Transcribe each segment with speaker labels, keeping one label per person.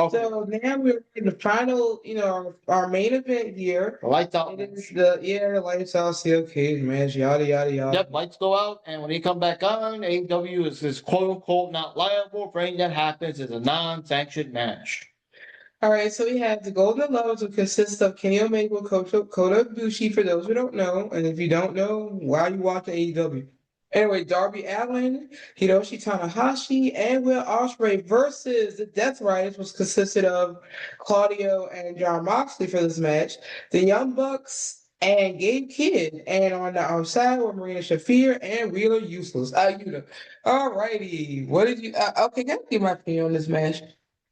Speaker 1: Okay.
Speaker 2: So now we're in the final, our main event here.
Speaker 1: Lights out.
Speaker 2: It is the lights out steel cage match, yada yada yada.
Speaker 1: Yep, lights go out, and when they come back on, AEW is quote unquote not liable for anything that happens. It's a non-sanctioned match.
Speaker 2: All right, so we have the Golden Lovers, which consists of Kenny Omega, Kota Ibushi, for those who don't know, and if you don't know, why you watch AEW? Anyway, Darby Allin, Hiroshi Tanahashi, and Will Ospreay versus the Death Riders, which consisted of Claudio and John Moxley for this match, the Young Bucks, and Gabe Kidd, and on the outside were Marina Shafir and Wheeler Useless. Yuta. All righty, what did you? Okay, can I give my opinion on this match?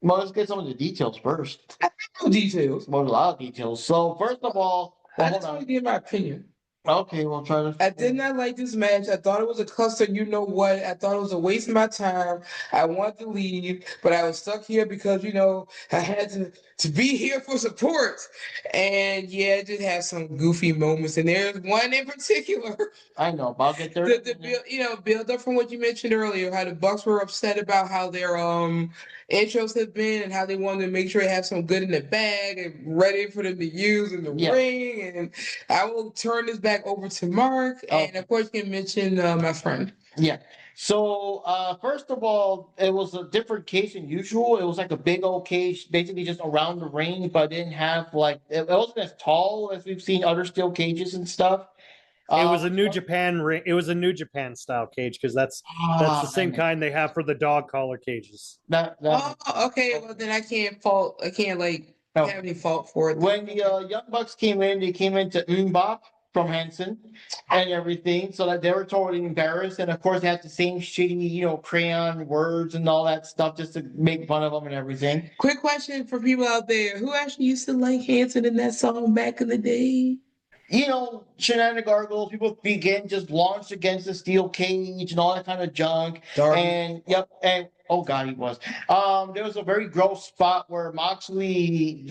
Speaker 1: Well, let's get some of the details first.
Speaker 2: No details.
Speaker 1: Well, a lot of details. So first of all,
Speaker 2: I just want to give my opinion.
Speaker 1: Okay, we'll try to.
Speaker 2: I did not like this match. I thought it was a cluster. You know what? I thought it was a waste of my time. I wanted to leave, but I was stuck here because I had to be here for support. And yeah, it did have some goofy moments, and there's one in particular.
Speaker 1: I know, but I'll get there.
Speaker 2: The build up from what you mentioned earlier, how the Bucks were upset about how their intros have been and how they wanted to make sure they have some good in the bag and ready for them to use in the ring. And I will turn this back over to Mark, and of course you can mention my friend.
Speaker 1: Yeah. So first of all, it was a different cage than usual. It was like a big old cage, basically just around the ring, but didn't have it wasn't as tall as we've seen other steel cages and stuff.
Speaker 3: It was a New Japan ring. It was a New Japan style cage because that's the same kind they have for the dog collar cages.
Speaker 2: Okay. Well, then I can't fault. I can't have any fault for it.
Speaker 1: When the Young Bucks came in, they came into Mbop from Hanson and everything, so that they were totally embarrassed. And of course, they had the same shitty, crayon words and all that stuff just to make fun of them and everything.
Speaker 2: Quick question for people out there: who actually used to like Hanson in that song back in the day?
Speaker 1: Shenanigans Gargles, people begin just launched against the steel cage and all that kind of junk.
Speaker 2: Darby.
Speaker 1: And oh god, he was. There was a very gross spot where Moxley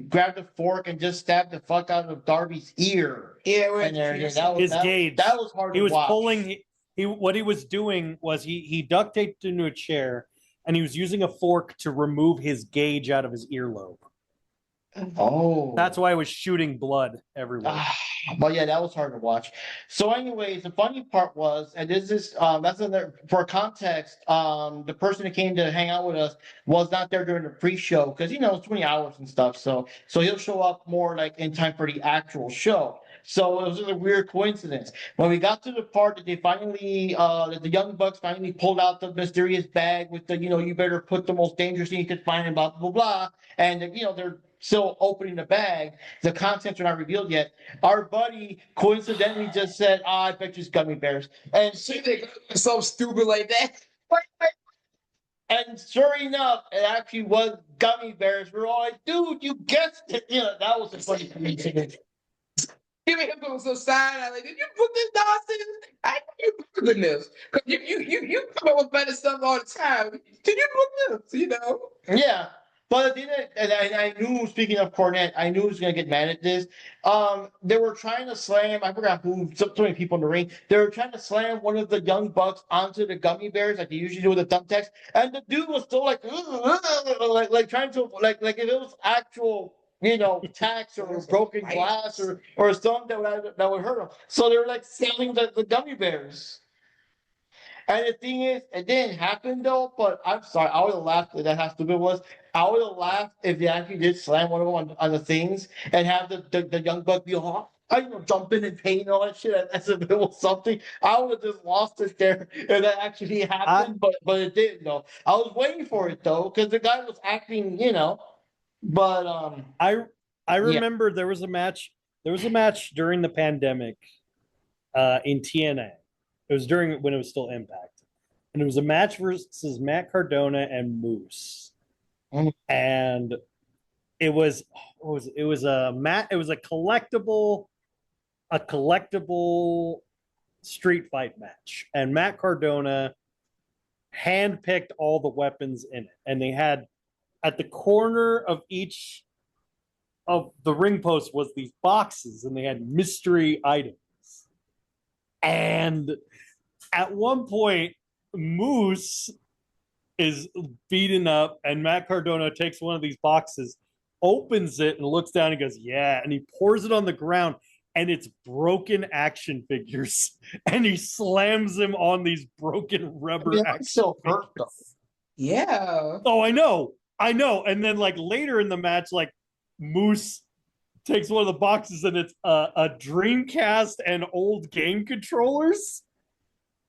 Speaker 1: grabbed a fork and just stabbed the fuck out of Darby's ear.
Speaker 2: Yeah,
Speaker 3: his gauge.
Speaker 1: That was hard.
Speaker 3: He was pulling. What he was doing was he duct taped into a chair, and he was using a fork to remove his gauge out of his earlobe.
Speaker 1: Oh,
Speaker 3: that's why I was shooting blood everywhere.
Speaker 1: But yeah, that was hard to watch. So, anyways, the funny part was, and this is that's another for context. The person that came to hang out with us was not there during the pre-show because it's 20 hours and stuff. So he'll show up more in time for the actual show. So it was a weird coincidence. When we got to the part that they finally, the Young Bucks finally pulled out the mysterious bag with the, you better put the most dangerous thing you could find and blah, blah, blah. And, they're still opening the bag. The contents are not revealed yet. Our buddy coincidentally just said, I bet you it's gummy bears. And
Speaker 2: so stupid like that.
Speaker 1: And sure enough, it actually was gummy bears. We're all like, dude, you guessed it. That was a funny coincidence.
Speaker 2: Give me him some side eye. Did you put this nonsense? I know you put this. Because you come up with better stuff all the time. Did you put this?
Speaker 1: Yeah. But I knew, speaking of Cornette, I knew he was going to get mad at this. They were trying to slam, I forgot who, so many people in the ring. They were trying to slam one of the Young Bucks onto the gummy bears like they usually do with the thumbtacks. And the dude was still like trying to, like if it was actual, tacks or broken glass or something that would hurt him. So they were selling the gummy bears. And the thing is, it didn't happen though, but I'm sorry, I would have laughed at how stupid it was. I would have laughed if they actually did slam one of them on the things and have the Young Buck be jumping in pain and all that shit as if it was something. I would have just lost it there if that actually happened, but it didn't though. I was waiting for it though, because the guy was acting, but
Speaker 3: I remember there was a match during the pandemic in TNA. It was when it was still Impact, and it was a match versus Matt Cardona and Moose, and it was a collectible street fight match, and Matt Cardona handpicked all the weapons in it, and they had at the corner of each of the ring posts was these boxes, and they had mystery items. And at one point, Moose is beaten up, and Matt Cardona takes one of these boxes, opens it, and looks down and goes, "Yeah," and he pours it on the ground, and it's broken action figures, and he slams him on these broken rubber
Speaker 1: that
Speaker 3: action
Speaker 1: still hurt though.
Speaker 3: figures.
Speaker 2: Yeah.
Speaker 3: Oh, I know. And then like later in the match, like Moose takes one of the boxes and it's a Dreamcast and old game controllers.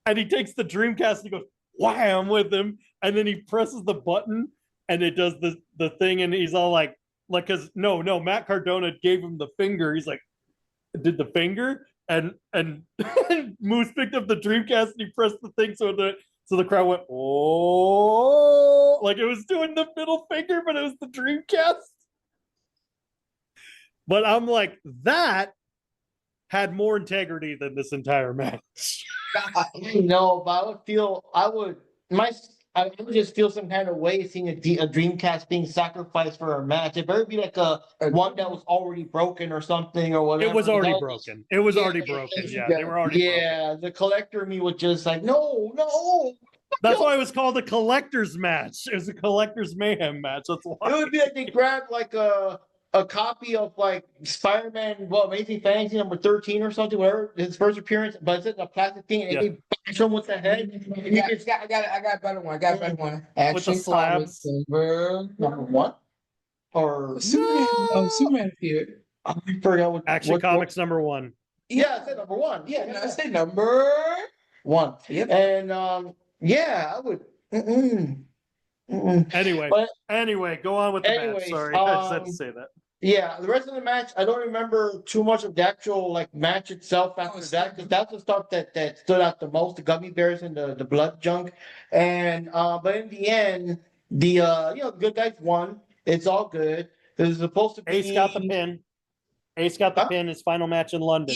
Speaker 3: And he takes the Dreamcast and he goes wham with him, and then he presses the button and it does the thing, and he's all like because no, Matt Cardona gave him the finger. He's like, did the finger, and Moose picked up the Dreamcast and he pressed the thing, so the crowd went, oh, like it was doing the middle finger, but it was the Dreamcast. But I'm like, that had more integrity than this entire match.
Speaker 1: No, but I would just feel some kind of way seeing a Dreamcast being sacrificed for a match. It better be like a one that was already broken or something or whatever.
Speaker 3: It was already broken. It was already broken. Yeah, they were already broken.
Speaker 1: Yeah, the collector me was just like, no.
Speaker 3: That's why it was called a collector's match. It was a collector's mayhem match. That's why.
Speaker 1: It would be like they grabbed like a copy of like Spider-Man, Amazing Fantasy number 13 or something, whatever, his first appearance, but it's in a plastic thing, and
Speaker 3: Yeah.
Speaker 1: they bash him with the head.
Speaker 2: I got a better one.
Speaker 3: With the slabs.
Speaker 1: Number one? Or
Speaker 2: Superman appeared.
Speaker 1: I forgot what
Speaker 3: Action Comics number 1.
Speaker 1: Yeah, I said number one.
Speaker 2: Yeah, I said number
Speaker 1: one.
Speaker 2: Yep.
Speaker 1: And I would.
Speaker 3: Anyway, go on with the match. Sorry, I just had to say that.
Speaker 1: Yeah, the rest of the match, I don't remember too much of the actual like match itself after that, because that's the stuff that stood out the most, the gummy bears and the blood junk. And but in the end, the good guys won. It's all good. It was supposed to be
Speaker 3: Ace got the pin. Ace got the pin, his final match in London.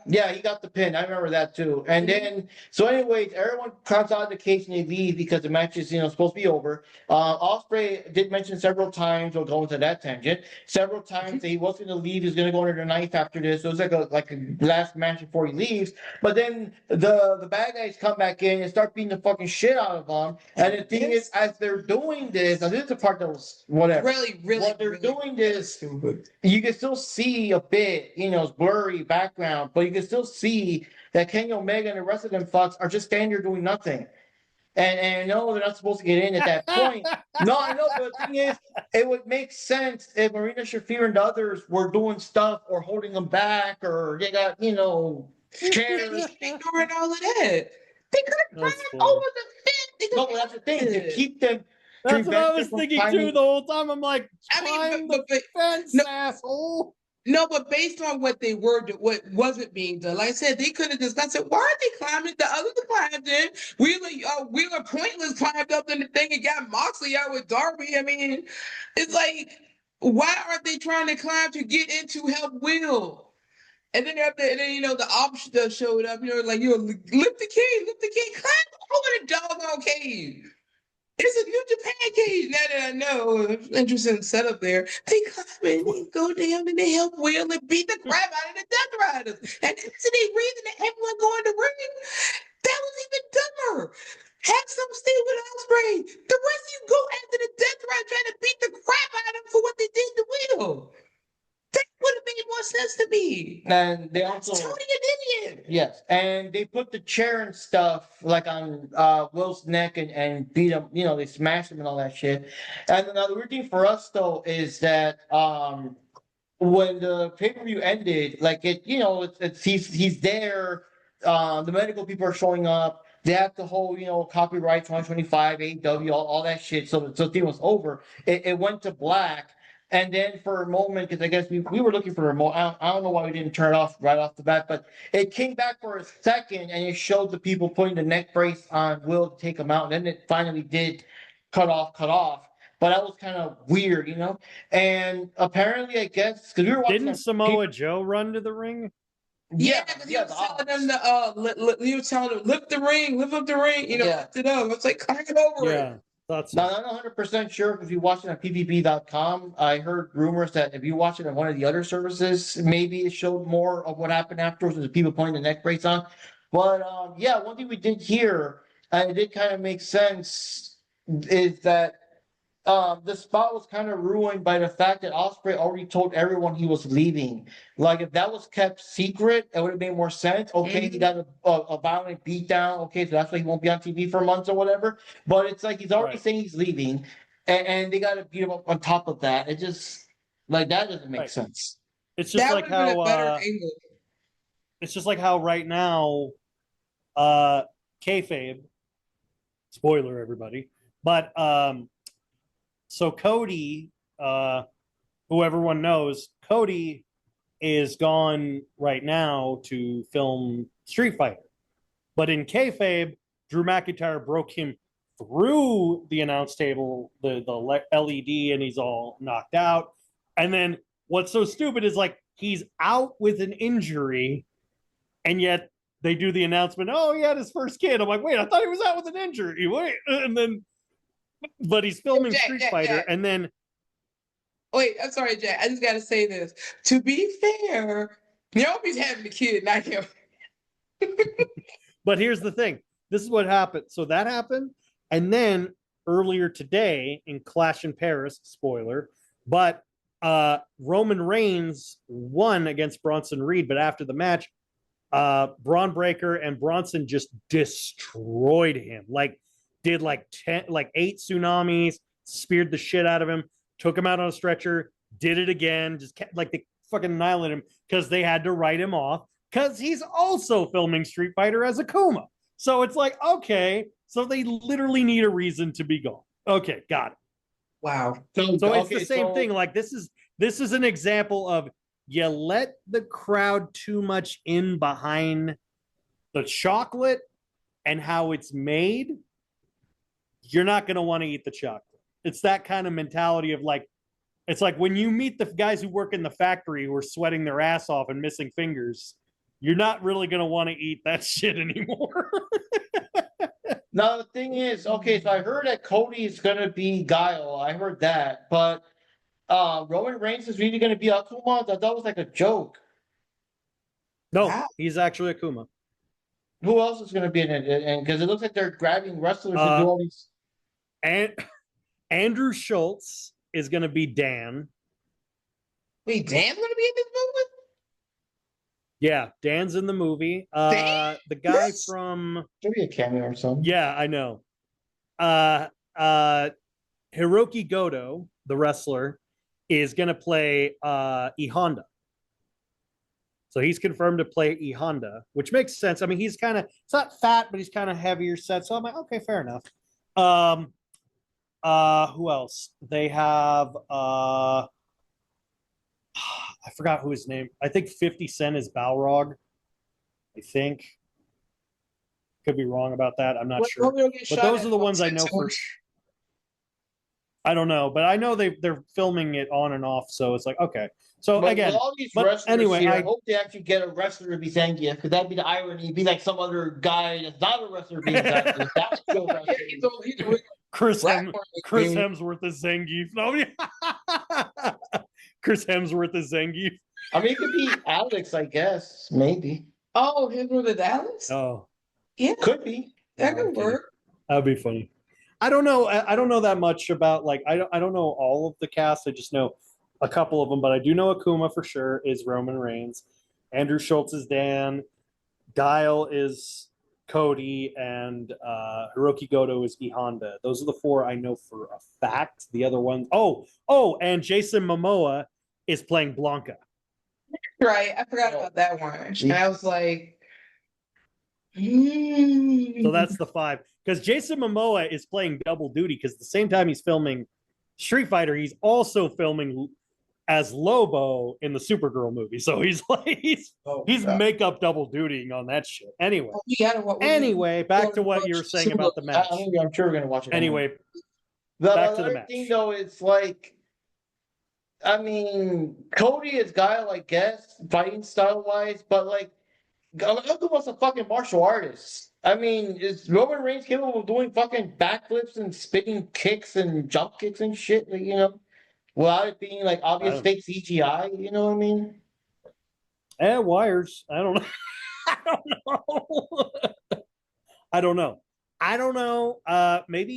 Speaker 1: Yeah, he got the pin. I remember that too. And then, so anyways, everyone comes out of the case and they leave because the match is, supposed to be over. Ospreay did mention several times, we'll go into that tangent, several times that he was going to leave, he's going to go under the knife after this. So it was like a last match before he leaves. But then the bad guys come back in and start beating the fucking shit out of him. And the thing is, as they're doing this, now this is the part that was whatever.
Speaker 2: Really,
Speaker 1: While they're doing this, you can still see a bit, it's blurry background, but you can still see that Kenny Omega and the rest of them fucks are just standing there doing nothing. And no, they're not supposed to get in at that point. No, I know, but the thing is, it would make sense if Marina Shafir and the others were doing stuff or holding them back, or they got, chairs.
Speaker 2: Ignoring all of that. They could have climbed over the fence.
Speaker 1: No, but that's the thing, to keep them.
Speaker 3: That's what I was thinking too the whole time. I'm like, climb the fence, asshole.
Speaker 2: No, but based on what they were, what wasn't being done, like I said, they could have discussed it. Why are they climbing? The others climbed in. Wheeler Pointless climbed up in the thing and got Moxley out with Darby. I mean, it's like, why aren't they trying to climb to get in to help Will? And then the option showed up. Lift the cage, climb over the doggone cage. It's a New Japan cage. Now that I know, interesting setup there. They come in, they go down, and they help Will and beat the crap out of the Death Riders. And that's the reason that everyone going to ring. That was even dumber. Have some stay with Ospreay. The rest of you go after the Death Rider trying to beat the crap out of them for what they did to Will. That would have made more sense to me.
Speaker 1: And they also
Speaker 2: Tony an idiot.
Speaker 1: Yes, and they put the chair and stuff like on Will's neck and beat him. They smashed him and all that shit. And another weird thing for us though is that when the pay-per-view ended, like he's there. The medical people are showing up. They have the whole copyright 2025 AEW all that shit. So the thing was over. It went to black. And then for a moment, because I guess we were looking for a remote. I don't know why we didn't turn it off right off the bat, but it came back for a second and it showed the people putting the neck brace on Will to take him out. And then it finally did cut off. But that was kind of weird, And apparently, I guess, because we were watching.
Speaker 3: Didn't Samoa Joe run to the ring?
Speaker 2: Yeah, because he was telling them he was telling them, lift up the ring, lift it up. It's like, climb it over it.
Speaker 3: That's
Speaker 1: now, I'm not 100% sure if you watch it on PvP.com. I heard rumors that if you watch it on one of the other services, maybe it showed more of what happened afterwards with the people putting the neck brace on. But one thing we did hear, and it did kind of make sense, is that the spot was kind of ruined by the fact that Ospreay already told everyone he was leaving. Like if that was kept secret, it would have made more sense. Okay, he got a violent beatdown. Okay, so that's why he won't be on TV for months or whatever. But it's like he's already
Speaker 3: Right.
Speaker 1: saying he's leaving, and they got to beat him up on top of that. It just like that doesn't make
Speaker 3: Right.
Speaker 1: sense.
Speaker 3: It's just
Speaker 2: That
Speaker 3: like
Speaker 2: would have been a better
Speaker 3: how
Speaker 2: angle.
Speaker 3: it's just like how right now, kayfabe. Spoiler, everybody. But so Cody, who everyone knows, Cody is gone right now to film Street Fighter. But in kayfabe, Drew McIntyre broke him through the announce table, the LED, and he's all knocked out. And then what's so stupid is like he's out with an injury, and yet they do the announcement, oh, he had his first kid. I'm like, wait, I thought he was out with an injury. Wait, and then, but he's filming Street Fighter,
Speaker 2: Jack.
Speaker 3: and then.
Speaker 2: Wait, I'm sorry, Jack. I just got to say this. To be fair, Naomi's having a kid, not him.
Speaker 3: But here's the thing. This is what happened. So that happened. And then earlier today in Clash in Paris, spoiler, but Roman Reigns won against Bronson Reed. But after the match, Braun Breaker and Bronson just destroyed him. Like did like 8 tsunamis, speared the shit out of him, took him out on a stretcher, did it again, just kept, like they fucking annihilated him because they had to write him off because he's also filming Street Fighter as Akuma. So it's like, okay, so they literally need a reason to be gone. Okay, got it.
Speaker 2: Wow.
Speaker 3: So it's the same thing. Like this is an example of you let the crowd too much in behind the chocolate and how it's made. You're not going to want to eat the chocolate. It's that kind of mentality of like, it's like when you meet the guys who work in the factory who are sweating their ass off and missing fingers, you're not really going to want to eat that shit anymore.
Speaker 1: Now the thing is, okay, so I heard that Cody is gonna be Guile. I heard that, but Roman Reigns is really gonna be Akuma. That was like a joke.
Speaker 3: No,
Speaker 2: Wow.
Speaker 3: he's actually Akuma.
Speaker 1: Who else is gonna be in it? And because it looks like they're grabbing wrestlers to do all these.
Speaker 3: And Andrew Schultz is going to be Dan.
Speaker 2: Wait, Dan's gonna be in this movie?
Speaker 3: Yeah, Dan's in the movie.
Speaker 2: Dan?
Speaker 3: The guy
Speaker 2: Yes.
Speaker 3: from
Speaker 1: Maybe a cameo or something.
Speaker 3: yeah, I know. Hiroki Goto, the wrestler, is going to play E Honda. So he's confirmed to play E Honda, which makes sense. I mean, he's kind of it's not fat, but he's kind of heavier set. So I'm like, okay, fair enough. Who else? They have I forgot who his name. I think 50 Cent is Balrog. I think. Could be wrong about that. I'm not sure. But those are the ones I know for sure. I don't know, but I know they're filming it on and off, so it's like okay. So
Speaker 1: But
Speaker 3: again,
Speaker 1: with all these
Speaker 3: but
Speaker 1: wrestlers
Speaker 3: anyway,
Speaker 1: here,
Speaker 3: I
Speaker 1: I hope they actually get a wrestler to be Zangief, because that'd be the irony. It'd be like some other guy that's not a wrestler being Zangief. That's still wrestling.
Speaker 3: Chris Hemsworth is Zangief. No, Chris Hemsworth is Zangief.
Speaker 1: I mean, it could be Alex, I guess. Maybe.
Speaker 2: Oh, him with the Dallas?
Speaker 3: Oh,
Speaker 2: Yeah,
Speaker 1: Could be.
Speaker 2: that
Speaker 3: No,
Speaker 2: could work.
Speaker 3: that'd be funny. I don't know. I don't know that much about like I don't know all of the cast. I just know a couple of them, but I do know Akuma for sure is Roman Reigns. Andrew Schultz is Dan. Guile is Cody, and Hiroki Goto is E Honda. Those are the 4 I know for a fact. The other ones, and Jason Momoa is playing Blanca.
Speaker 2: Right, I forgot about that one. And I was like,
Speaker 3: So that's the 5. Because Jason Momoa is playing double duty because at the same time he's filming Street Fighter, he's also filming as Lobo in the Supergirl movie. So he's like he's makeup double dutying on that shit. Anyway. Back to what you were saying about the match.
Speaker 1: I'm sure we're gonna watch it.
Speaker 3: Anyway,
Speaker 1: back to the match. Thing though, it's like, I mean, Cody is Guile, I guess, fighting style wise, but like, Akuma's a fucking martial artist. I mean, is Roman Reigns capable of doing fucking backflips and spinning kicks and jump kicks and shit? Like, without it being like obvious fake CGI. You know what I mean?
Speaker 3: Wires. I don't know. I don't know. I don't know. Maybe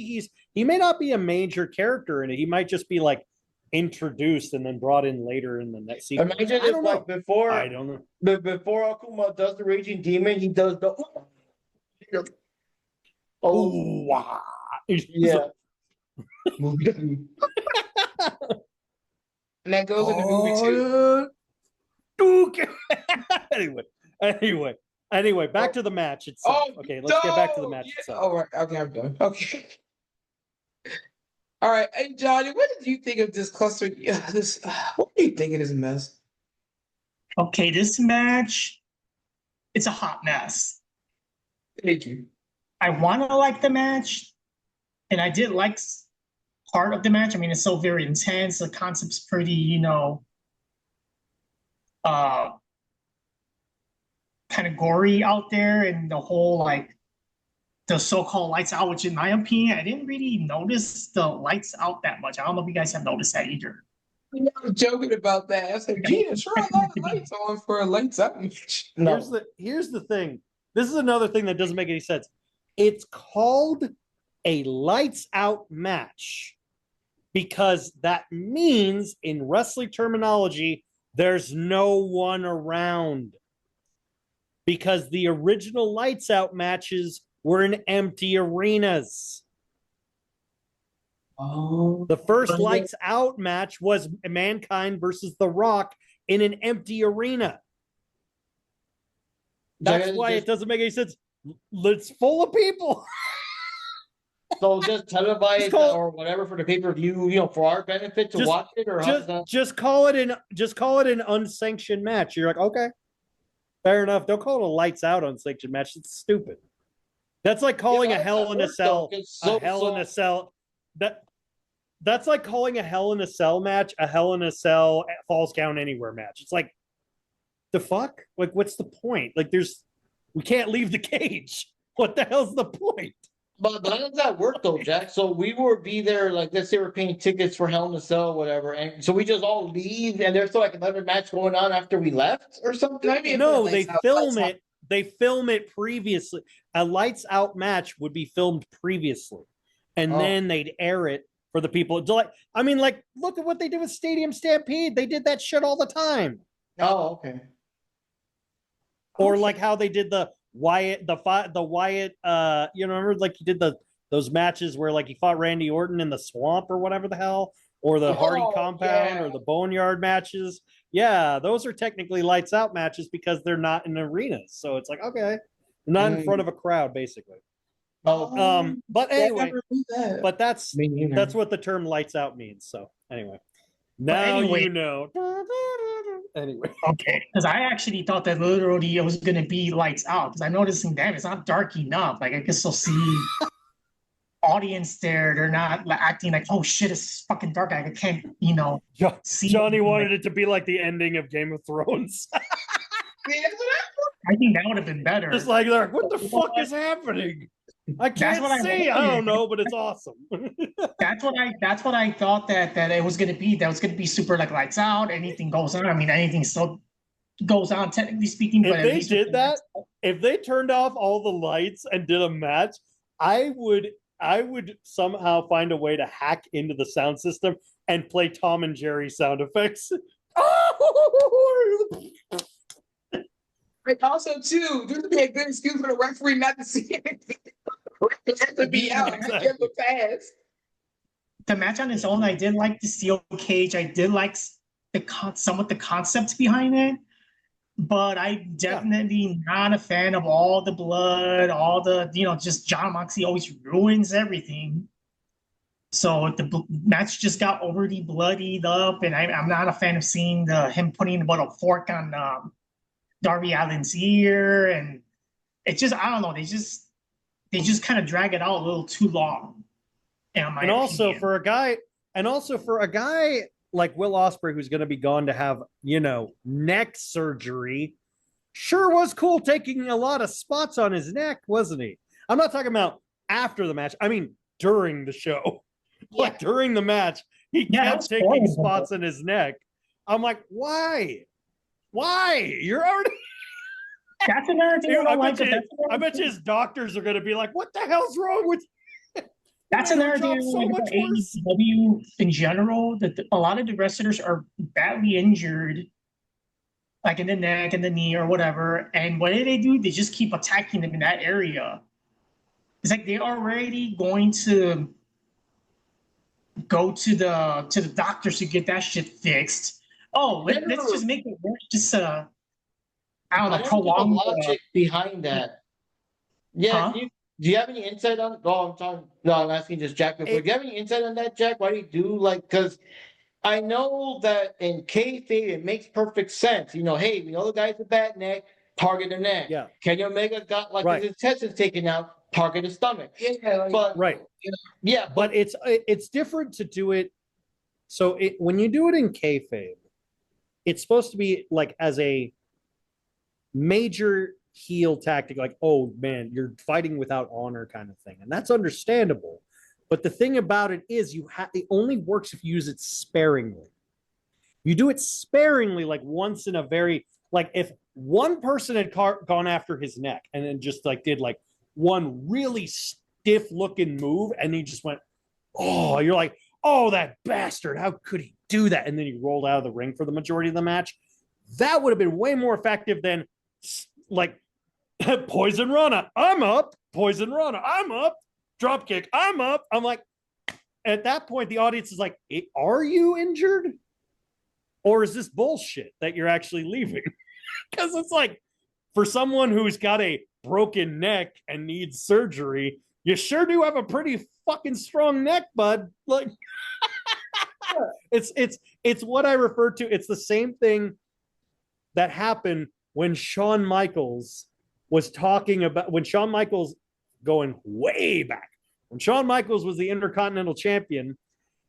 Speaker 3: he may not be a major character in it. He might just be like introduced and then brought in later in the next sequence.
Speaker 1: Imagine
Speaker 3: I
Speaker 1: if
Speaker 3: don't
Speaker 1: like
Speaker 3: know.
Speaker 1: before
Speaker 3: I don't know.
Speaker 1: before Akuma does the Raging Demon, he does the oh
Speaker 3: Ooh, wah.
Speaker 1: yeah.
Speaker 2: Movie. And that goes in the movie too.
Speaker 3: anyway, back to the match itself.
Speaker 2: Oh,
Speaker 3: Okay, let's get back to the match
Speaker 2: yeah.
Speaker 3: itself.
Speaker 2: All right. Okay, I'm done. Okay. All right. Hey, Johnny, what did you think of this cluster? What do you think of this mess?
Speaker 4: Okay, this match, it's a hot mess.
Speaker 2: Thank you.
Speaker 4: I want to like the match, and I did like part of the match. I mean, it's so very intense. The concept's pretty, kind of gory out there, and the whole like the so-called lights out, which in my opinion, I didn't really notice the lights out that much. I don't know if you guys have noticed that either.
Speaker 2: I was joking about that. I said, Gina, sure, a lot of lights on for a lights out match.
Speaker 1: No.
Speaker 3: Here's the thing. This is another thing that doesn't make any sense. It's called a lights out match because that means in wrestling terminology, there's no one around. Because the original lights out matches were in empty arenas.
Speaker 2: Oh.
Speaker 3: The first lights out match was Mankind versus The Rock in an empty arena. That's why it doesn't make any sense. It's full of people.
Speaker 1: So just televised or whatever for the pay-per-view, for our benefit to watch it, or
Speaker 3: just call it an unsanctioned match. You're like, okay, fair enough. Don't call it a lights out unsanctioned match. It's stupid. That's like calling a Hell in a Cell a Hell in a Cell. That's like calling a Hell in a Cell match a Hell in a Cell Falls Count Anywhere match. It's like, the fuck? Like, what's the point? Like, we can't leave the cage. What the hell's the point?
Speaker 1: But how does that work though, Jack? So we would be there, like let's say we're paying tickets for Hell in a Cell, whatever, and so we just all leave, and there's still like another match going on after we left or something.
Speaker 3: No, they film it. They film it previously. A lights out match would be filmed previously, and then they'd air it for the people. Like, I mean, like, look at what they did with Stadium Stampede. They did that shit all the time.
Speaker 1: Oh, okay.
Speaker 3: Or like how they did the Wyatt, remember like he did those matches where like he fought Randy Orton in the swamp or whatever the hell, or the Hardy compound or the Boneyard matches. Yeah, those are technically lights out matches because they're not in arenas. So it's like, okay, not in front of a crowd, basically. But anyway, but that's what the term lights out means. So anyway, now you know. Anyway,
Speaker 4: okay, because I actually thought that literally it was going to be lights out because I'm noticing that it's not dark enough. Like I can still see audience there. They're not acting like, oh shit, it's fucking dark. I can't, see.
Speaker 3: Johnny wanted it to be like the ending of Game of Thrones.
Speaker 4: I think that would have been better.
Speaker 3: Just like, what the fuck is happening? I can't see. I don't know, but it's awesome.
Speaker 4: That's what I thought that it was gonna be. That was gonna be super like lights out. Anything goes on. I mean, anything still goes on, technically speaking. But
Speaker 3: if they did that, if they turned off all the lights and did a match, I would somehow find a way to hack into the sound system and play Tom and Jerry sound effects.
Speaker 2: But also, too, this would be a good excuse for the referee not to see anything. To be out and give the pass.
Speaker 4: The match on its own, I did like the steel cage. I did like somewhat the concept behind it, but I'm definitely not a fan of all the blood, all the just John Moxley always ruins everything. So the match just got overly bloodied up, and I'm not a fan of seeing him putting about a fork on Darby Allin's ear, and it just, I don't know, they just kind of drag it out a little too long. And
Speaker 3: also for a guy like Will Ospreay, who's going to be gone to have neck surgery, sure was cool taking a lot of spots on his neck, wasn't he? I'm not talking about after the match. I mean during the show. Yeah. Like during the match, he kept taking spots in his neck. I'm like, why? You're already.
Speaker 4: That's another thing.
Speaker 3: I bet you his doctors are going to be like, "What the hell's wrong with you?"
Speaker 4: That's
Speaker 3: Made her
Speaker 4: another thing I
Speaker 3: job
Speaker 4: don't
Speaker 3: so
Speaker 4: like
Speaker 3: much
Speaker 4: about
Speaker 3: worse.
Speaker 4: AEW in general. That a lot of the wrestlers are badly injured, like in the neck and the knee or whatever. And what do? They just keep attacking them in that area. It's like they're already going to go to the doctors to get that shit fixed. Oh, let's just make it work. Just I don't
Speaker 1: I
Speaker 4: know,
Speaker 1: don't know the
Speaker 4: prolong
Speaker 1: logic behind that. Yeah,
Speaker 4: huh?
Speaker 1: do you have any insight on? Oh, I'm talking. No, I'm asking just Jack before.
Speaker 3: It-
Speaker 1: Do you have any insight on that, Jack? Why do you do like? Because I know that in kayfabe it makes perfect sense. You know, hey, we know the guy's a bad neck, target the neck.
Speaker 3: Yeah.
Speaker 1: Kenny Omega got like
Speaker 3: Right.
Speaker 1: his intestines taken out, target his stomach.
Speaker 2: Yeah, like,
Speaker 1: But
Speaker 3: Right.
Speaker 1: yeah,
Speaker 3: But it's different to do it. So when you do it in kayfabe, it's supposed to be like as a major heel tactic, like, oh man, you're fighting without honor kind of thing. And that's understandable. But the thing about it is it only works if you use it sparingly. You do it sparingly, like once in a very, like if one person had gone after his neck and then just like did like one really stiff looking move and he just went, oh, you're like, oh, that bastard, how could he do that? And then he rolled out of the ring for the majority of the match. That would have been way more effective than like Poison Rana, I'm up. Poison Rana, I'm up. Dropkick, I'm up. I'm like, at that point, the audience is like, are you injured? Or is this bullshit that you're actually leaving? Because it's like, for someone who's got a broken neck and needs surgery, you sure do have a pretty fucking strong neck, bud. Like, it's what I refer to. It's the same thing that happened when Shawn Michaels was talking about, when Shawn Michaels, going way back, when Shawn Michaels was the Intercontinental Champion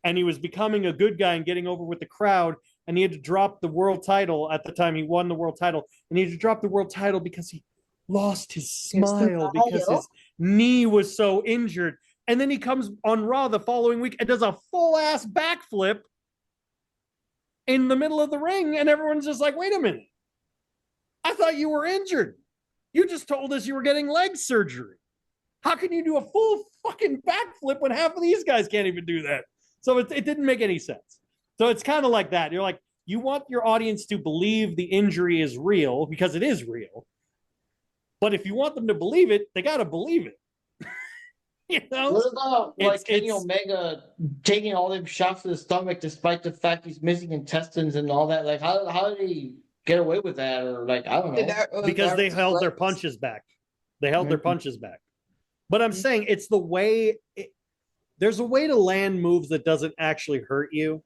Speaker 3: and he was becoming a good guy and getting over with the crowd, and he had to drop the world title at the time he won the world title, and he had to drop the world title because he lost his smile because his knee was so injured. And then he comes on Raw the following week and does a full ass backflip in the middle of the ring, and everyone's just like, wait a minute, I thought you were injured. You just told us you were getting leg surgery. How can you do a full fucking backflip when half of these guys can't even do that? So it didn't make any sense. So it's kind of like that. You're like, you want your audience to believe the injury is real because it is real. But if you want them to believe it, they got to believe it. You know?
Speaker 1: what about like Kenny
Speaker 3: it's-
Speaker 1: Omega taking all them shots to the stomach despite the fact he's missing intestines and all that? Like, how did he get away with that? Or like, I don't know.
Speaker 3: because they held their punches back. They held their punches back. But I'm saying it's the way. There's a way to land moves that doesn't actually hurt you.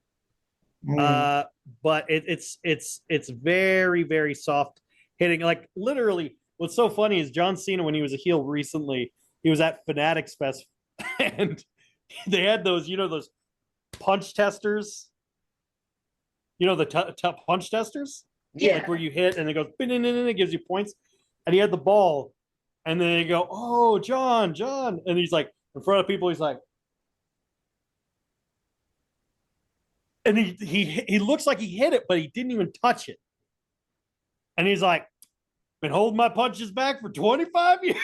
Speaker 3: But it's very, very soft hitting. Like literally, what's so funny is John Cena, when he was a heel recently, he was at Fanatics Fest and they had those, those punch testers. You know, the punch testers?
Speaker 1: Yeah.
Speaker 3: Like where you hit and it goes, and it gives you points. And he had the ball. And then they go, oh, John. And he's like, in front of people, he's like, and he looks like he hit it, but he didn't even touch it. And he's like, been holding my punches back for 25 years.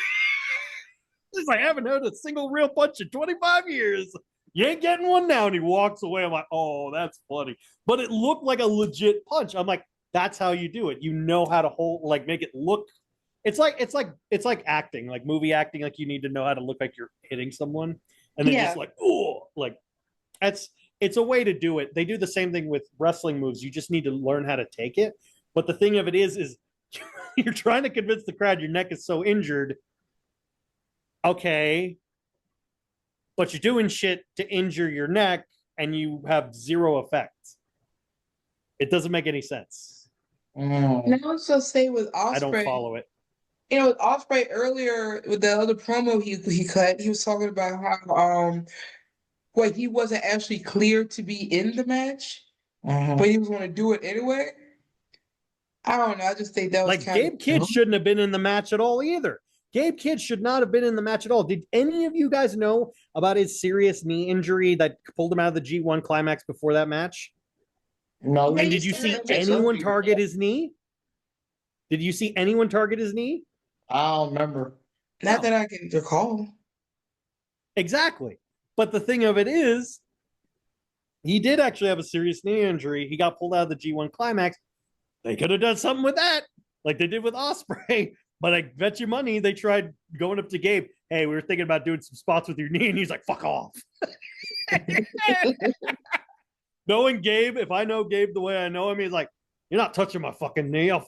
Speaker 3: He's like, I haven't heard a single real punch in 25 years. You ain't getting one now. And he walks away. I'm like, oh, that's funny. But it looked like a legit punch. I'm like, that's how you do it. You know how to hold, like, make it look. It's like acting, like movie acting. Like you need to know how to look like you're hitting someone, and then just like, oh, like it's a way to do it. They do the same thing with wrestling moves. You just need to learn how to take it. But the thing of it is you're trying to convince the crowd your neck is so injured. Okay, but you're doing shit to injure your neck, and you have zero effect. It doesn't make any sense.
Speaker 2: Now I was just say with Ospreay,
Speaker 3: I don't follow it.
Speaker 2: With Ospreay earlier with the other promo he cut, he was talking about how like he wasn't actually cleared to be in the match, but he was going to do it anyway. I don't know. I just think that was
Speaker 3: like Gabe Kidd shouldn't have been in the match at all either. Gabe Kidd should not have been in the match at all. Did any of you guys know about his serious knee injury that pulled him out of the G1 climax before that match?
Speaker 1: No.
Speaker 3: And did you see anyone target his knee? Did you see anyone target his knee?
Speaker 1: I don't remember.
Speaker 2: Not that I can recall.
Speaker 3: Exactly. But the thing of it is, he did actually have a serious knee injury. He got pulled out of the G1 Climax. They could have done something with that, like they did with Ospreay. But I bet you money they tried going up to Gabe. Hey, we were thinking about doing some spots with your knee, and he's like, "Fuck off." Knowing Gabe, if I know Gabe the way I know him, he's like, "You're not touching my fucking knee. I'll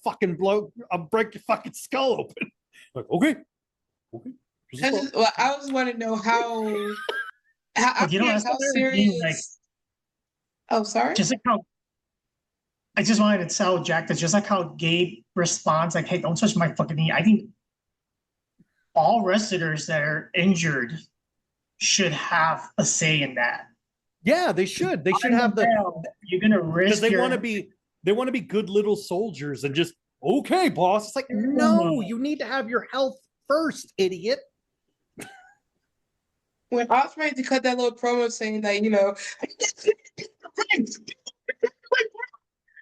Speaker 3: break your fucking skull open." Like, okay.
Speaker 2: I just want to know how
Speaker 4: But you know, that's
Speaker 2: how
Speaker 4: what I
Speaker 2: serious.
Speaker 4: mean, like,
Speaker 2: Oh, sorry.
Speaker 4: just like how I just wanted to tell Jack that just like how Gabe responds, like, "Hey, don't touch my fucking knee." I think all wrestlers that are injured should have a say in that.
Speaker 3: Yeah, they should. They should have
Speaker 4: You're gonna
Speaker 3: because
Speaker 4: risk
Speaker 3: they want to be good little soldiers and just okay, boss. It's like, no, you need to have your health first, idiot.
Speaker 2: When Ospreay to cut that little promo saying that,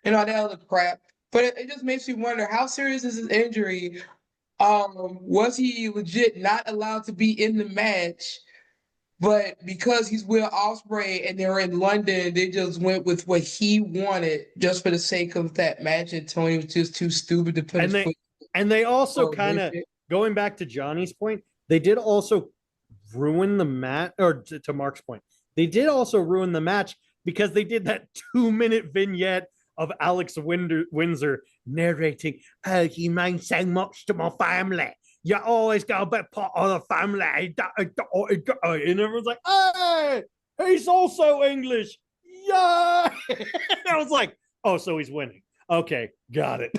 Speaker 2: and all that other crap. But it just makes me wonder how serious is his injury? Was he legit not allowed to be in the match? But because he's with Ospreay and they're in London, they just went with what he wanted just for the sake of that match. And Tony was just too stupid to put his foot.
Speaker 3: And they also kind of, going back to Johnny's point, they did also ruin the match, or to Mark's point, they did also ruin the match because they did that 2-minute vignette of Alex Windsor narrating, "Oh, he means so much to my family. You always got a bit part of the family." And everyone's like, "Hey, he's also English." Yeah. I was like, oh, so he's winning. Okay, got it.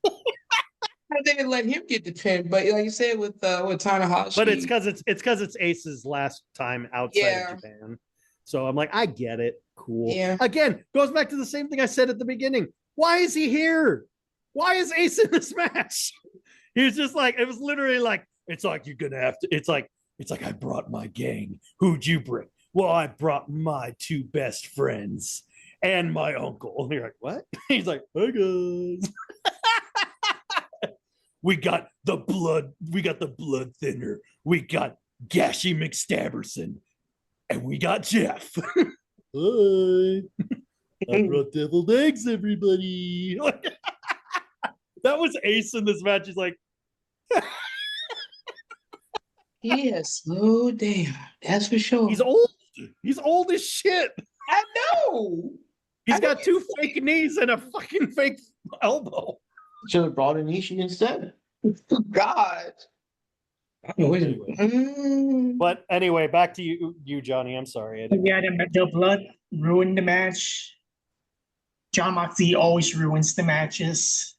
Speaker 2: They didn't let him get the pin, but like you said with Tanahashi.
Speaker 3: But it's because it's Ace's last time outside of Japan. So I'm like, I get it. Cool.
Speaker 2: Yeah.
Speaker 3: Again, goes back to the same thing I said at the beginning. Why is he here? Why is Ace in this match? He was just like, it was literally like, it's like you're gonna have to. It's like I brought my gang. Who'd you bring? Well, I brought my 2 best friends and my uncle. And you're like, what? He's like, hey guys. We got the blood thinner. We got Gashy McStabberson. And we got Jeff. Hi. I brought deviled eggs, everybody. That was Ace in this match. He's like,
Speaker 2: he has slowed down. That's for sure.
Speaker 3: He's old. He's old as shit.
Speaker 2: I know.
Speaker 3: He's got 2 fake knees and a fucking fake elbow.
Speaker 1: Should have brought in Ishii instead.
Speaker 2: God.
Speaker 3: But anyway, back to you, Johnny. I'm sorry.
Speaker 4: Yeah, the blood ruined the match. John Moxley always ruins the matches.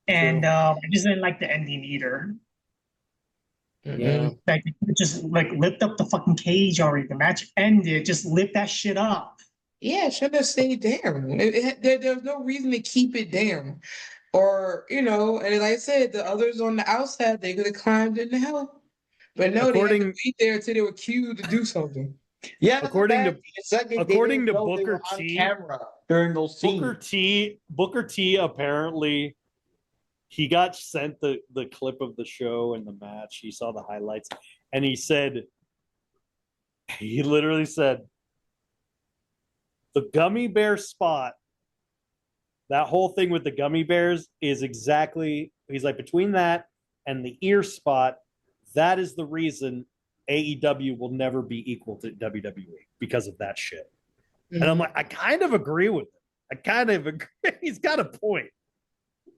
Speaker 4: And I just didn't like the ending either.
Speaker 3: Yeah.
Speaker 4: Like, just like lift up the fucking cage already. The match ended. Just lift that shit up.
Speaker 2: Yeah, it should have stayed down. There's no reason to keep it down. Or, and like I said, the others on the outside, they could have climbed in to help. But no, they had to be there until they were cued to do something.
Speaker 1: Yeah,
Speaker 3: according to Booker T,
Speaker 1: camera during those scenes.
Speaker 3: Booker T apparently he got sent the clip of the show and the match. He saw the highlights, and he literally said, the gummy bear spot, that whole thing with the gummy bears is exactly, he's like, between that and the ear spot, that is the reason AEW will never be equal to WWE because of that shit. Mm-hmm. And I'm like, I kind of agree with him. I kind of agree. He's got a point.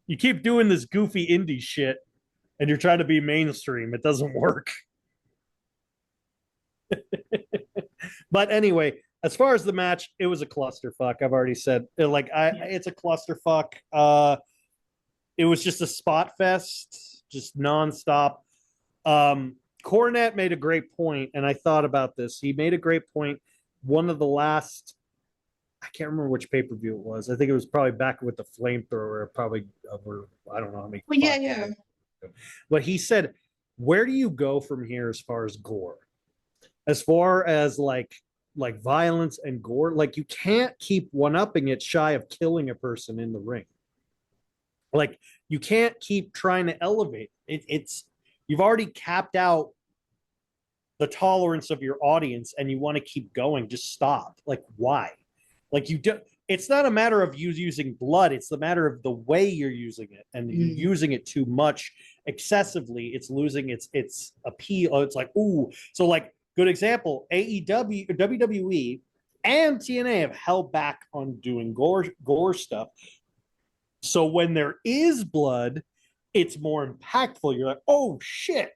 Speaker 3: You keep doing this goofy indie shit and you're trying to be mainstream. It doesn't work. But anyway, as far as the match, it was a clusterfuck. I've already said, it's a clusterfuck. It was just a spot fest, just nonstop. Cornette made a great point, and I thought about this. He made a great point. One of the last, I can't remember which pay-per-view it was. I think it was probably back with the flamethrower, probably over, I don't know how many.
Speaker 2: Well, yeah.
Speaker 3: But he said, where do you go from here as far as gore? As far as like violence and gore, like you can't keep one-upping it shy of killing a person in the ring. Like you can't keep trying to elevate it. It's you've already capped out the tolerance of your audience and you want to keep going, just stop. Like, why? Like, you do. It's not a matter of you using blood. It's the matter of the way you're using it, and you're using it too much excessively. It's losing its appeal. It's like, ooh. So, like, good example: AEW, WWE, and TNA have held back on doing gore stuff. So when there is blood, it's more impactful. You're like, oh shit,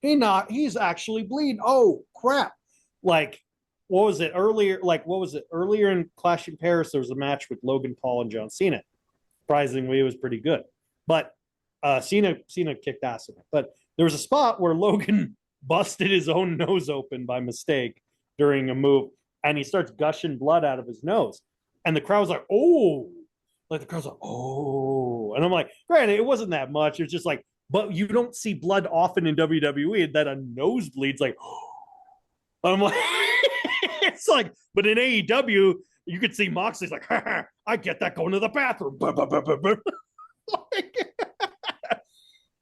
Speaker 3: he's actually bleeding. Oh crap. Like, what was it earlier? Earlier in Clash in Paris, there was a match with Logan Paul and John Cena. Surprisingly, it was pretty good. But Cena kicked ass in it. But there was a spot where Logan busted his own nose open by mistake during a move, and he starts gushing blood out of his nose. And the crowd was like, oh. Like, the crowd's like, oh. And I'm like, granted, it wasn't that much. It's just like, but you don't see blood often in WWE that a nosebleed's like, oh. I'm like, it's like, but in AEW, you could see Moxley's like, I get that going to the bathroom. It's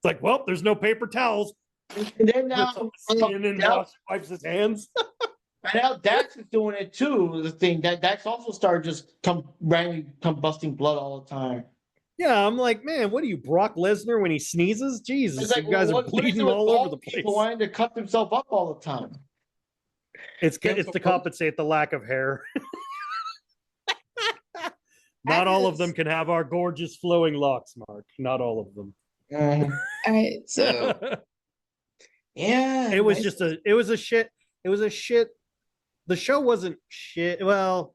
Speaker 3: like, well, there's no paper towels.
Speaker 1: And then now,
Speaker 3: wipes his hands.
Speaker 1: And now Dax is doing it too. The thing that Dax also started just randomly combusting blood all the time.
Speaker 3: Yeah, I'm like, man, what are you, Brock Lesnar, when he sneezes? Jesus,
Speaker 1: Like,
Speaker 3: you guys are bleeding all over the place.
Speaker 1: People wanting to cut themselves up all the time.
Speaker 3: It's to compensate the lack of hair. Not all of them can have our gorgeous flowing locks, Mark. Not all of them.
Speaker 2: All right, so yeah,
Speaker 3: it was a shit. The show wasn't shit. Well,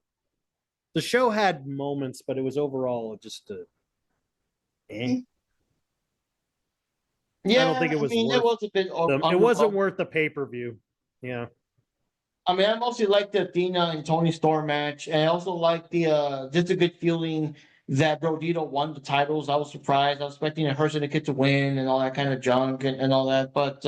Speaker 3: the show had moments, but it was overall just
Speaker 1: Yeah,
Speaker 3: I don't think it was.
Speaker 1: it was a bit.
Speaker 3: It wasn't worth the pay-per-view. Yeah.
Speaker 1: I mean, I mostly like the Athena and Tony Storm match, and I also like the just a good feeling that Brodito won the titles. I was surprised. I was expecting a Her Syndicate to win and all that kind of junk and all that, but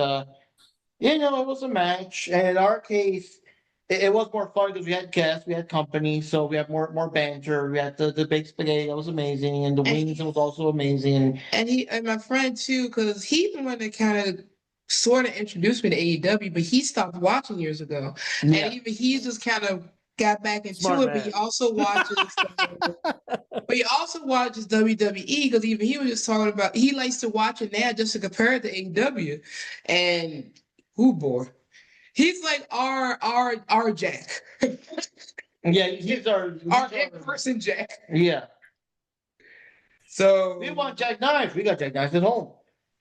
Speaker 1: it was a match. And in our case, it was more fun because we had guests, we had company, so we had more banter. We had the baked spaghetti, that was amazing, and the wings was also amazing.
Speaker 2: And my friend too, because he's the one that kind of sort of introduced me to AEW, but he stopped watching years ago, and even he just kind of got back into
Speaker 3: Smart
Speaker 2: it.
Speaker 3: man.
Speaker 2: But he also watches WWE, because even he was just talking about he likes to watch it now just to compare it to AEW, and boy. He's like our Jack.
Speaker 1: Yeah, he's our
Speaker 2: in-person Jack.
Speaker 1: Yeah.
Speaker 2: So
Speaker 1: We want Jack Knives. We got Jack Knives at home.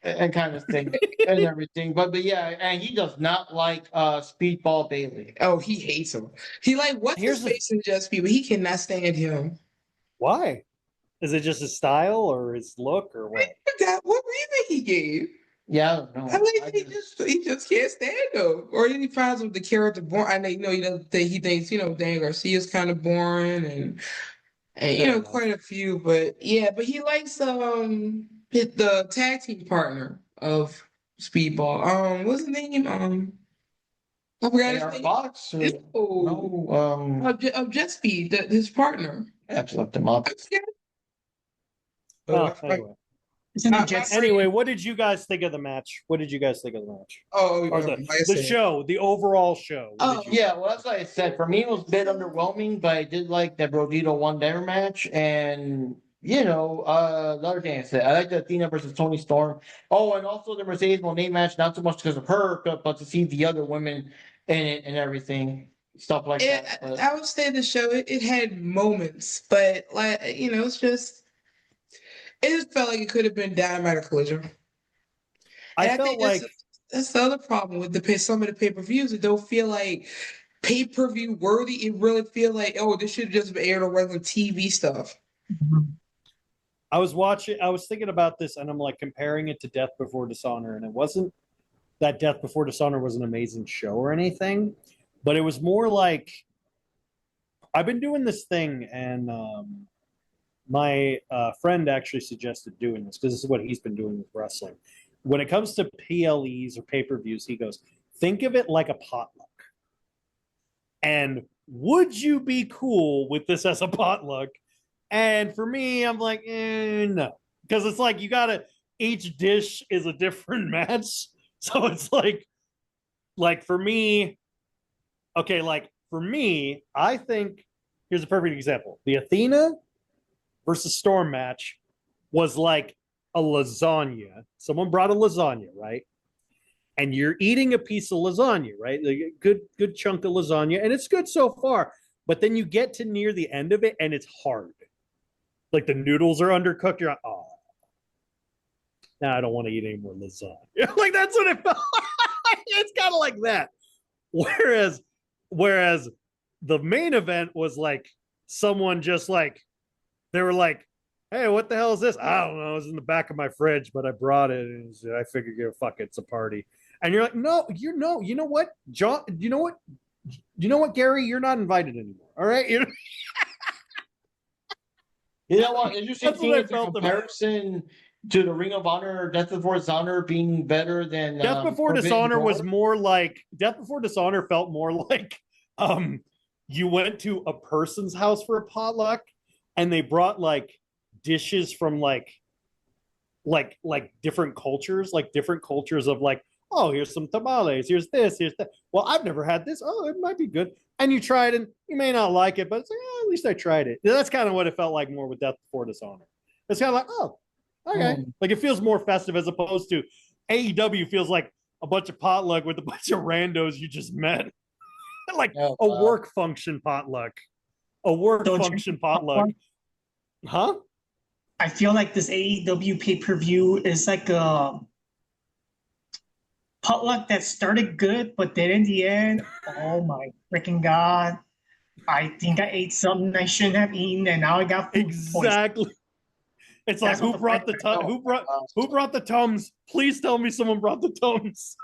Speaker 1: And kind of thing. And everything. But yeah, and he does not like Speedball Bailey.
Speaker 2: Oh, he hates him. He like what's his face in Just People. He cannot stand him.
Speaker 3: Why? Is it just his style or his look or what?
Speaker 2: I forgot what reason he gave.
Speaker 1: Yeah, I don't know.
Speaker 2: He just can't stand him. Or he finds with the character boring. I know he thinks Dan Garcia's kind of boring and quite a few, but he likes the tag team partner of Speedball. What's his name? I forgot his name.
Speaker 1: Box?
Speaker 2: Of Jet Speed, his partner.
Speaker 1: I have to look them up.
Speaker 3: Anyway. Anyway, what did you guys think of the match?
Speaker 2: Oh,
Speaker 3: the show, the overall show.
Speaker 1: Oh, yeah, well, that's like I said. For me, it was a bit underwhelming, but I did like that Brodito won their match. And, another thing I said, I like the Athena versus Tony Storm. Oh, and also the Mercedes Moné match, not so much because of her, but to see the other women in it and everything. Stuff like that. But
Speaker 2: I would say the show, it had moments, but, it's just... It just felt like it could have been Dynamite or Collision.
Speaker 3: I felt like
Speaker 2: that's the other problem with some of the pay-per-views. It don't feel like pay-per-view worthy. It really feel like, this should have just been aired on regular TV stuff.
Speaker 3: I was thinking about this, and I'm like comparing it to Death Before Dishonor, and it wasn't that Death Before Dishonor was an amazing show or anything, but it was more like I've been doing this thing, and my friend actually suggested doing this because this is what he's been doing with wrestling. When it comes to PLEs or pay-per-views, he goes, think of it like a potluck. And would you be cool with this as a potluck? And for me, I'm like, no. Because it's like each dish is a different match. So it's like, like for me, okay, like for me, I think here's a perfect example. The Athena versus Storm match was like a lasagna. Someone brought a lasagna, right? And you're eating a piece of lasagna, right? Like a good chunk of lasagna, and it's good so far. But then you get to near the end of it, and it's hard. Like the noodles are undercooked. You're like, oh, now I don't want to eat any more lasagna. Like that's what it felt like. It's kind of like that. Whereas the main event was like someone just like they were like, hey, what the hell is this? I don't know. It was in the back of my fridge, but I brought it, and I figured, yeah, fuck it, it's a party. And you're like, no, you know what, John, you know what, Gary, you're not invited anymore. All right,
Speaker 1: You know what? Interesting
Speaker 3: That's
Speaker 1: thing
Speaker 3: what I
Speaker 1: is the
Speaker 3: felt about it.
Speaker 1: comparison to the Ring of Honor, Death Before Dishonor being better than
Speaker 3: Death Before
Speaker 1: Forbidden
Speaker 3: Dishonor was
Speaker 1: Door.
Speaker 3: more like Death Before Dishonor felt more like you went to a person's house for a potluck and they brought like dishes from like different cultures of like, oh, here's some tamales, here's this, here's that. Well, I've never had this. Oh, it might be good. And you try it and you may not like it, but it's like, oh, at least I tried it. That's kind of what it felt like more with Death Before Dishonor. It's kind of like, oh, okay. Like it feels more festive as opposed to AEW feels like a bunch of potluck with a bunch of randos you just met. Like a work function potluck. A work function potluck. Huh?
Speaker 4: I feel like this AEW pay-per-view is like a potluck that started good, but then in the end, oh my freaking god. I think I ate something I shouldn't have eaten, and now I got food
Speaker 3: exactly.
Speaker 4: poisoning.
Speaker 3: It's like who brought the Tums? Please tell me someone brought the Tums.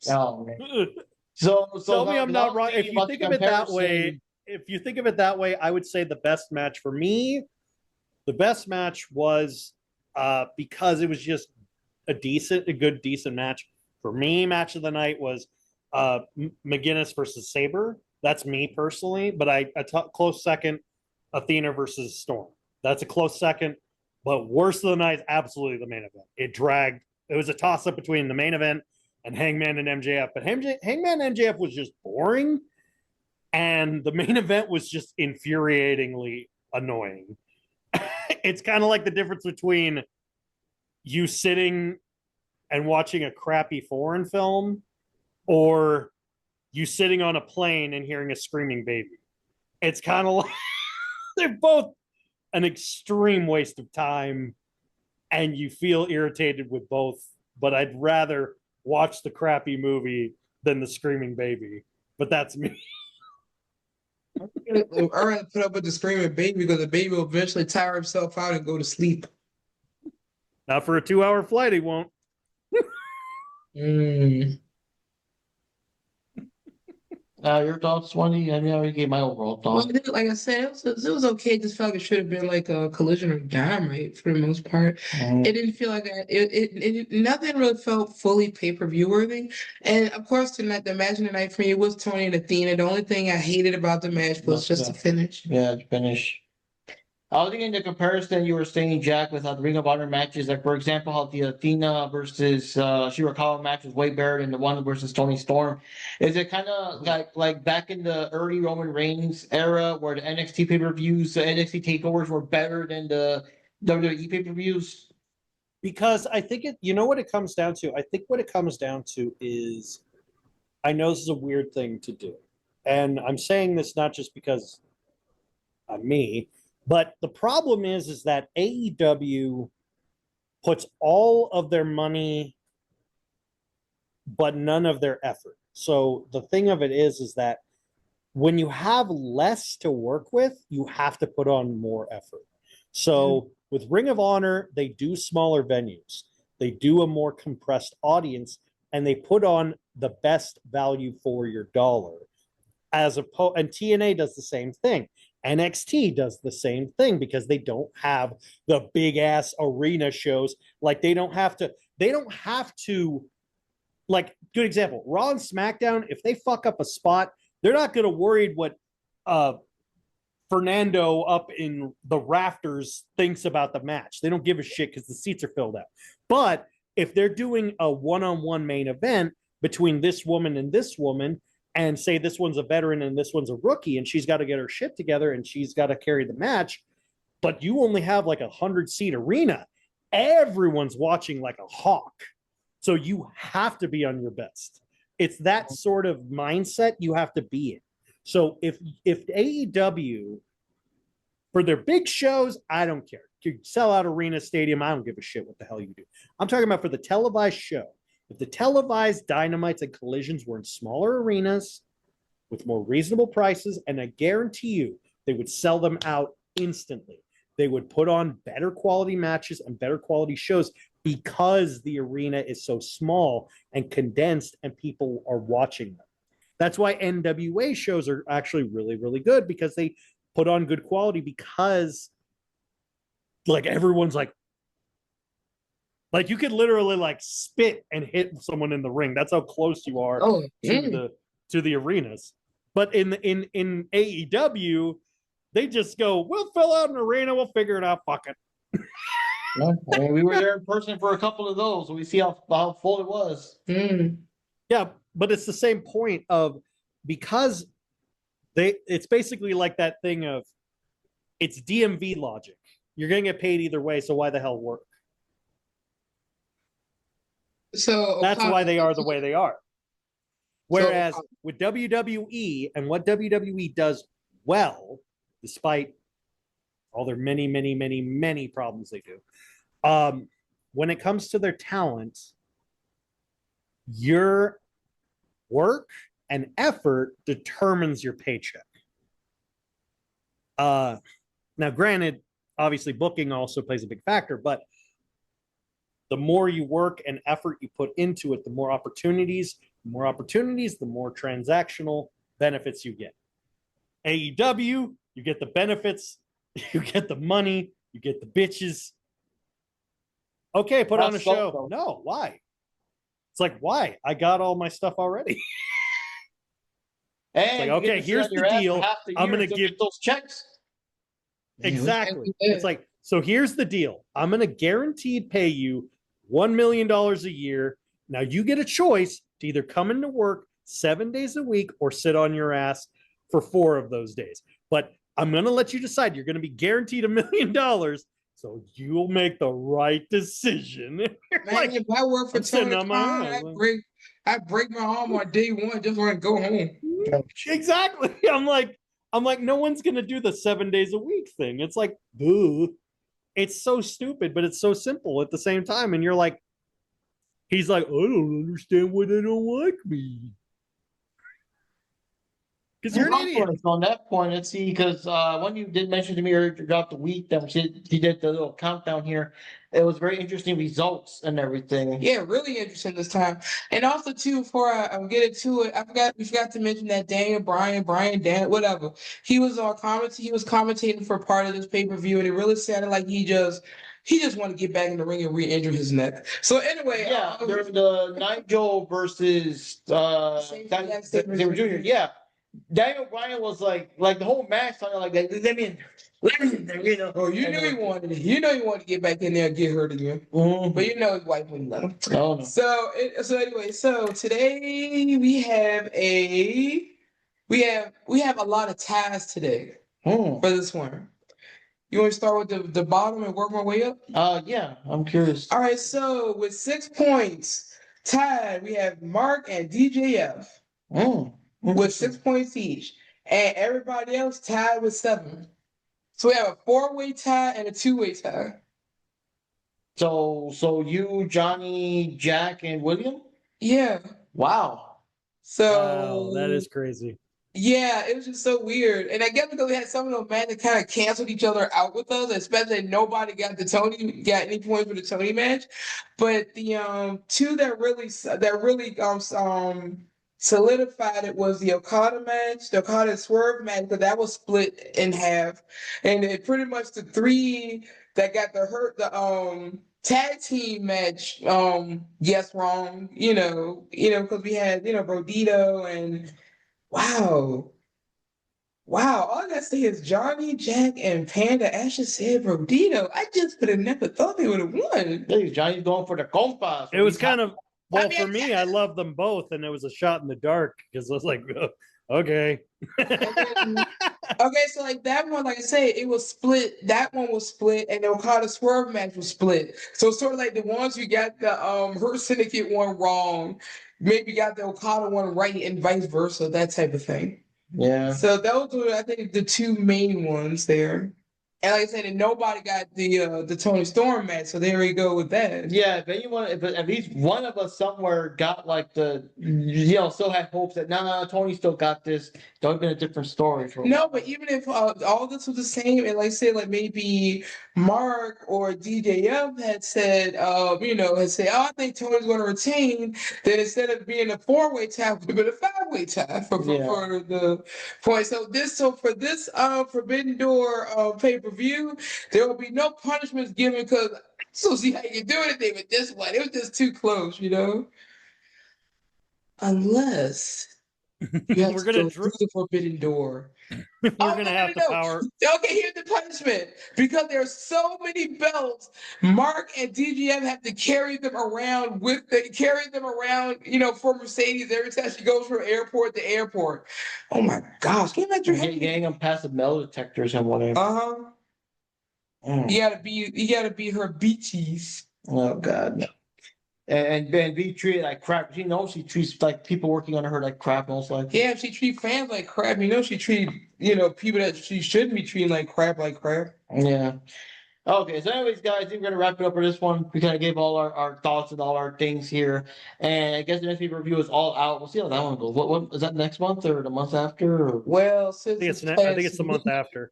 Speaker 1: Oh, man. So
Speaker 3: tell me I'm not wrong. If you think of it that way, I would say the best match for me, the best match was because it was just a good decent match. For me, match of the night was McGuinness versus Sabre. That's me personally, but close second, Athena versus Storm. That's a close second, but worst of the night is absolutely the main event. It dragged. It was a toss-up between the main event and Hangman and MJF, but Hangman and MJF was just boring, and the main event was just infuriatingly annoying. It's kind of like the difference between you sitting and watching a crappy foreign film or you sitting on a plane and hearing a screaming baby. It's kind of like they're both an extreme waste of time and you feel irritated with both, but I'd rather watch the crappy movie than the screaming baby. But that's me.
Speaker 2: I'd rather put up with the screaming baby because the baby will eventually tire himself out and go to sleep.
Speaker 3: Not for a 2-hour flight, he won't.
Speaker 1: Your thoughts, Wendy? I mean, I already gave my overall thoughts.
Speaker 2: Well, like I said, it was okay. It just felt like it should have been like a Collision or Dynamite for the most part. It didn't feel like that. Nothing really felt fully pay-per-view worthy. And of course, tonight the match of the night for me was Tony and Athena. The only thing I hated about the match was just the finish.
Speaker 1: Yeah, the finish. I was thinking the comparison you were saying, Jack, with how the Ring of Honor matches, like for example, how the Athena versus Shirakawa match was way better than the one versus Tony Storm. Is it kind of like back in the early Roman Reigns era where the NXT pay-per-views, the NXT takeovers were better than the WWE pay-per-views?
Speaker 3: Because I think you know what it comes down to? I think what it comes down to is, I know this is a weird thing to do. And I'm saying this not just because I'm me, but the problem is that AEW puts all of their money, but none of their effort. So the thing of it is that when you have less to work with, you have to put on more effort. So with Ring of Honor, they do smaller venues. They do a more compressed audience, and they put on the best value for your dollar. And TNA does the same thing. NXT does the same thing because they don't have the big ass arena shows. Like they don't have to like, good example, Raw and SmackDown, if they fuck up a spot, they're not going to worry what Fernando up in the rafters thinks about the match. They don't give a shit because the seats are filled out. But if they're doing a one-on-one main event between this woman and this woman, and say this one's a veteran and this one's a rookie, and she's got to get her shit together and she's got to carry the match, but you only have like 100-seat arena, everyone's watching like a hawk. So you have to be on your best. It's that sort of mindset you have to be in. So if AEW, for their big shows, I don't care. You sell out arena, stadium, I don't give a shit what the hell you do. I'm talking about for the televised show. If the televised Dynamites and Collisions were in smaller arenas with more reasonable prices, and I guarantee you they would sell them out instantly. They would put on better quality matches and better quality shows because the arena is so small and condensed and people are watching them. That's why NWA shows are actually really, really good, because they put on good quality, because like everyone's like you could literally like spit and hit someone in the ring. That's how close you are to the arenas. But in AEW, they just go, we'll fill out an arena, we'll figure it out, fuck it.
Speaker 1: Yeah, I mean, we were there in person for a couple of those, so we see how full it was.
Speaker 3: Yeah, but it's the same point of, because it's basically like that thing of, it's DMV logic. You're gonna get paid either way, so why the hell work?
Speaker 2: So
Speaker 3: that's why they are the way they are. Whereas with WWE, and what WWE does well, despite all their many, many, many, many problems they do, when it comes to their talent, your work and effort determines your paycheck. Now, granted, obviously booking also plays a big factor, but the more you work and effort you put into it, the more opportunities, the more transactional benefits you get. AEW, you get the benefits, you get the money, you get the bitches. Okay, put on a show. No, why? It's like, why? I got all my stuff already.
Speaker 1: And
Speaker 3: like, okay, here's the deal. I'm going to give
Speaker 1: those checks.
Speaker 3: Exactly. It's like, so here's the deal. I'm going to guaranteed pay you $1 million a year. Now you get a choice to either come into work 7 days a week or sit on your ass for 4 of those days. But I'm going to let you decide. You're going to be guaranteed $1 million. So you'll make the right decision.
Speaker 2: Man,
Speaker 3: like,
Speaker 2: if I work for Tony Khan, I break my arm on day one just want to go home.
Speaker 3: Exactly. I'm like, no one's gonna do the 7 days a week thing. It's like, boo. It's so stupid, but it's so simple at the same time. And you're like, he's like, I don't understand why they don't like me. Because you're an idiot.
Speaker 1: On that point, let's see, because when you did mention to me earlier about the week that he did the little countdown here, it was very interesting results and everything.
Speaker 2: Yeah, really interesting this time. And also too, before I get into it, we forgot to mention that Dan, whatever. He was commentating for part of this pay-per-view, and it really sounded like he just wanted to get back in the ring and re-injure his neck. So anyway,
Speaker 1: yeah, there's the Nigel versus Xavier Jr. Yeah. Daniel Bryan was like the whole match sounded like that. Let me in, you know.
Speaker 2: Oh, you knew he wanted to get back in there and get hurt again.
Speaker 1: Mm-hmm.
Speaker 2: But you know his wife wouldn't let him.
Speaker 1: Oh, no.
Speaker 2: So today we have a lot of ties today for this one. You want to start with the bottom and work my way up?
Speaker 1: Yeah, I'm curious.
Speaker 2: All right, so with 6 points tied, we have Mark and DJF. With 6 points each, and everybody else tied with 7. So we have a 4-way tie and a 2-way tie.
Speaker 1: So you, Johnny, Jack, and William?
Speaker 2: Yeah.
Speaker 1: Wow.
Speaker 2: So
Speaker 3: that is crazy.
Speaker 2: Yeah, it was just so weird. And I guess because we had some of those men that kind of canceled each other out with us, especially nobody got any points for the Tony match. But the 2 that really solidified it was the Okada match, the Okada Swerve match, because that was split in half. And it pretty much the 3 that got the tag team match, yes, wrong, because we had, Brodito and wow. Wow, all I gotta say is Johnny, Jack, and Panda actually said Rodito. I just would have never thought they would have won.
Speaker 1: Hey, Johnny's going for the compas.
Speaker 3: It was kind of well
Speaker 2: I mean,
Speaker 3: for me. I love them both, and it was a shot in the dark because I was like, okay.
Speaker 2: Okay, so like that one, like I say, it was split. That one was split, and the Okada Swerve match was split. So it's sort of like the ones you got the Hurt Syndicate one wrong, maybe got the Okada one right, and vice versa, that type of thing.
Speaker 1: Yeah.
Speaker 2: So those were, I think, the two main ones there. And like I said, and nobody got the Tony Storm match, so there we go with that.
Speaker 1: Yeah, if anyone, if at least one of us somewhere got like still had hopes that no, Tony still got this. Don't been a different story for.
Speaker 2: No, but even if all this was the same, and like I said, like maybe Mark or DJF had said, had said, oh, I think Tony's going to retain, then instead of being a 4-way tie, it would have been a 5-way tie for the point. So for this Forbidden Door pay-per-view, there will be no punishments given because so see how you can do anything with this one. It was just too close, unless. You have
Speaker 3: We're
Speaker 2: to
Speaker 3: gonna
Speaker 2: go through the Forbidden Door.
Speaker 3: we're gonna have the power.
Speaker 2: Okay, here's the punishment. Because there's so many belts, Mark and DGM have to carry them around for Mercedes every time she goes from airport to airport. Oh my gosh, can you imagine?
Speaker 1: Getting them past the metal detectors and whatever. You
Speaker 2: gotta be her beaches.
Speaker 1: Oh God, no. And be treated like crap. She knows she treats like people working under her like crap. Most likely.
Speaker 2: Yeah, she treats fans like crap. She treats people that she shouldn't be treating like crap.
Speaker 1: Yeah. Okay, so anyways, guys, I think we're gonna wrap it up for this one. We kind of gave all our thoughts and all our things here, and I guess the next week review is all out. We'll see how that one goes. What is that next month or the month after? Or?
Speaker 2: Well,
Speaker 3: I
Speaker 2: since
Speaker 3: think it's the month after.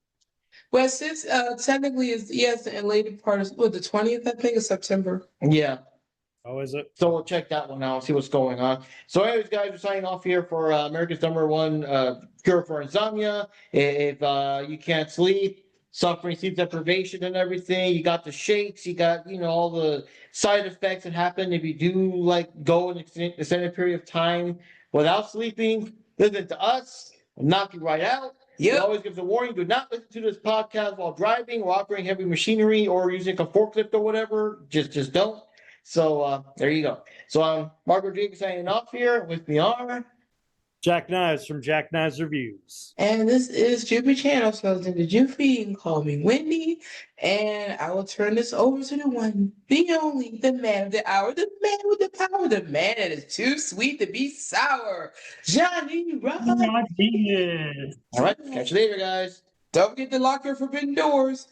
Speaker 2: Well, since technically is the later part is the 20th, I think, of September.
Speaker 1: Yeah.
Speaker 3: Oh, is it?
Speaker 1: So we'll check that one out, see what's going on. So, anyways, guys, we're signing off here for America's #1 cure for insomnia. If you can't sleep, suffering sleep deprivation and everything, you got the shakes, you got all the side effects that happen if you do go an extended period of time without sleeping. Listen to us, we'll knock you right out. We always give the warning: do not listen to this podcast while driving or operating heavy machinery or using a forklift or whatever. Just don't. So there you go. So I'm Mark Rodriguez signing off here. With me are
Speaker 3: Jack Knives from Jack Knives Reviews.
Speaker 2: And this is Jupi Channel, so it's in the Jupi. You can call me Wendy. And I will turn this over to the one, the only, the man of the hour, the man with the power, the man that is too sweet to be sour, Johnny Rock.
Speaker 1: all right. Catch you later, guys.
Speaker 2: Don't forget to lock your forbidden doors.